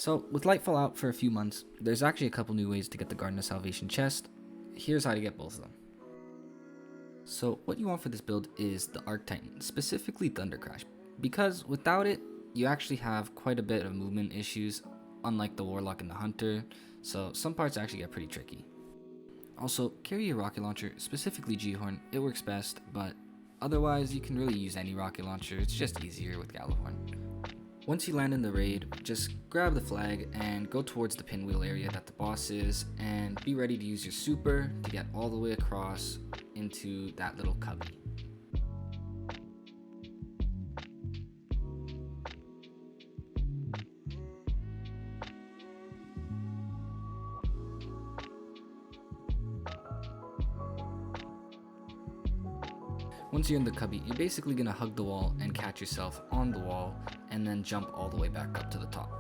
So, with Lightfall out for a few months, there's actually a couple new ways to get the Garden of Salvation chest. Here's how to get both of them. So, what you want for this build is the Arc Titan, specifically Thunder Crash, because without it, you actually have quite a bit of movement issues, unlike the Warlock and the Hunter, so some parts actually get pretty tricky. Also, carry a rocket launcher, specifically G-Horn, it works best, but otherwise you can really use any rocket launcher, it's just easier with Gjallarhorn. Once you land in the raid, just grab the flag and go towards the pinwheel area that the boss is, and be ready to use your super to get all the way across into that little cubby. Once you're in the cubby, you're basically going to hug the wall and catch yourself on the wall, and then jump all the way back up to the top.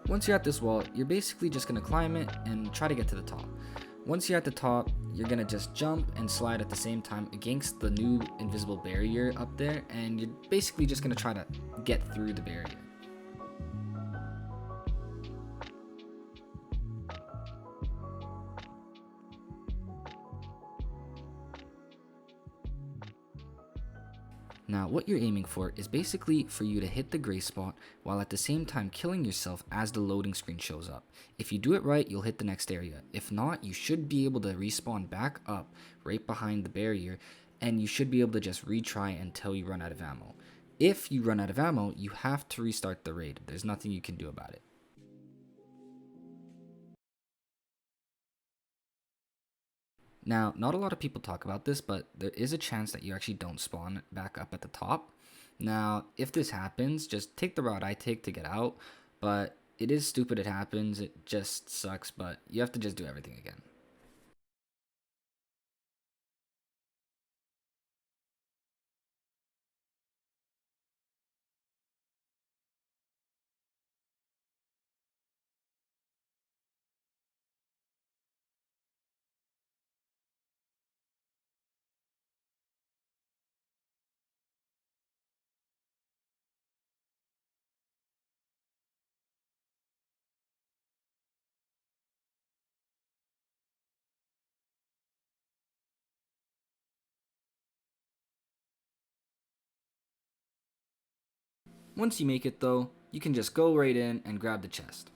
Once you're at this wall, you're basically just going to climb it and try to get to the top. Once you're at the top, you're going to just jump and slide at the same time against the new invisible barrier up there, and you're basically just going to try to get through the barrier. Now, what you're aiming for is basically for you to hit the gray spot while at the same time killing yourself as the loading screen shows up. If you do it right, you'll hit the next area. If not, you should be able to respawn back up right behind the barrier, and you should be able to just retry until you run out of ammo. If you run out of ammo, you have to restart the raid. There's nothing you can do about it. Now, not a lot of people talk about this, but there is a chance that you actually don't spawn back up at the top. Now, if this happens, just take the route I take to get out, but it is stupid it happens, it just sucks, but you have to just do everything again. Once you make it though, you can just go right in and grab the chest.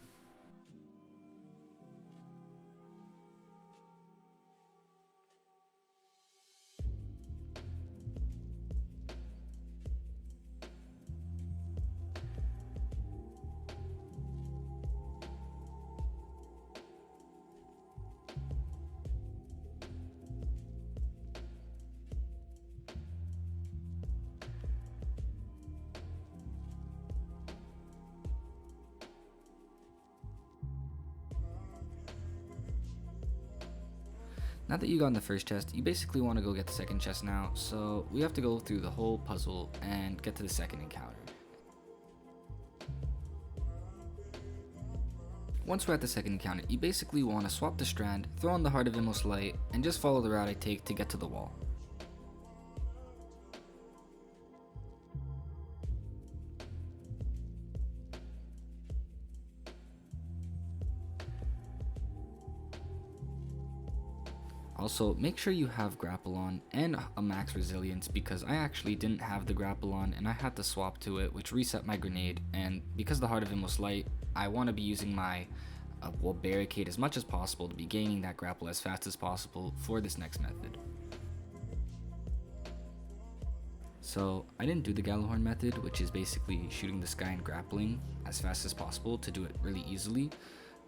Now that you got in the first chest, you basically want to go get the second chest now, so we have to go through the whole puzzle and get to the second encounter. Once we're at the second encounter, you basically want to swap the strand, throw on the Heart of Inmost Light, and just follow the route I take to get to the wall. Also, make sure you have grapple on and a max resilience, because I actually didn't have the grapple on and I had to swap to it, which reset my grenade, and because the Heart of Inmost Light, I want to be using my wall barricade as much as possible to be gaining that grapple as fast as possible for this next method. So I didn't do the Gjallarhorn method, which is basically shooting the sky and grappling as fast as possible to do it really easily.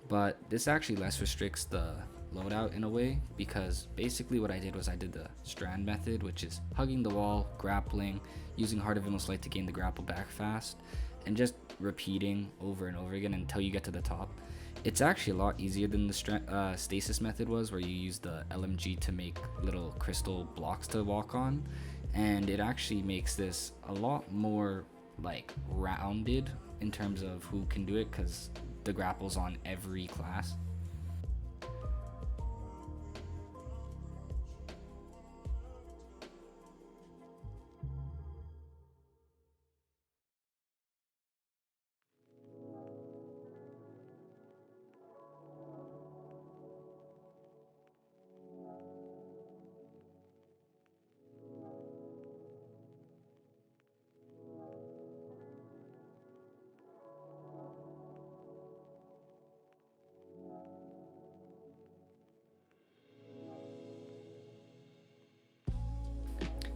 but this actually less restricts the loadout in a way, because basically what I did was I did the strand method, which is hugging the wall, grappling, using Heart of Inmost Light to gain the grapple back fast, and just repeating over and over again until you get to the top. It's actually a lot easier than the stasis method was, where you use the LMG to make little crystal blocks to walk on, and it actually makes this a lot more like rounded in terms of who can do it, because the grapple's on every class.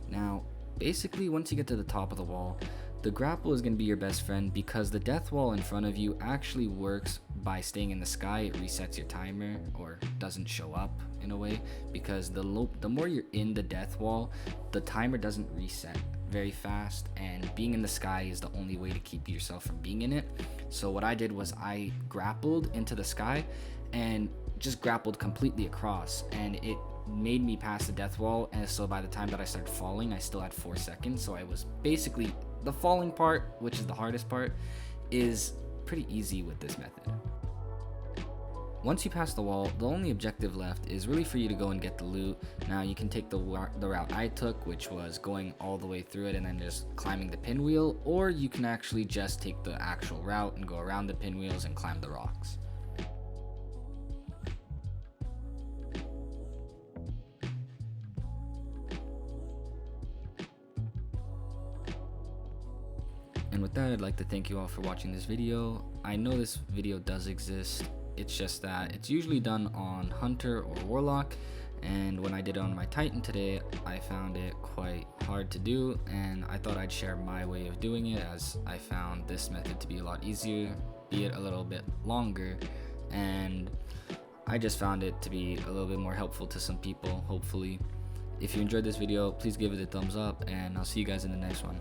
Now, basically, once you get to the top of the wall, the grapple is going to be your best friend, because the death wall in front of you actually works by staying in the sky. It resets your timer, or doesn't show up in a way, because the more you're in the death wall, the timer doesn't reset very fast, and being in the sky is the only way to keep yourself from being in it. So what I did was I grappled into the sky and just grappled completely across, and it made me pass the death wall. And so by the time that I started falling, I still had 4 seconds. So I was basically, the falling part, which is the hardest part, is pretty easy with this method. Once you pass the wall, the only objective left is really for you to go and get the loot. Now you can take the route I took, which was going all the way through it and then just climbing the pinwheel, or you can actually just take the actual route and go around the pinwheels and climb the rocks. And with that, I'd like to thank you all for watching this video. I know this video does exist, it's just that it's usually done on Hunter or Warlock, and when I did it on my Titan today, I found it quite hard to do, and I thought I'd share my way of doing it, as I found this method to be a lot easier, be it a little bit longer, and I just found it to be a little bit more helpful to some people, hopefully. If you enjoyed this video, please give it a thumbs up, and I'll see you guys in the next one.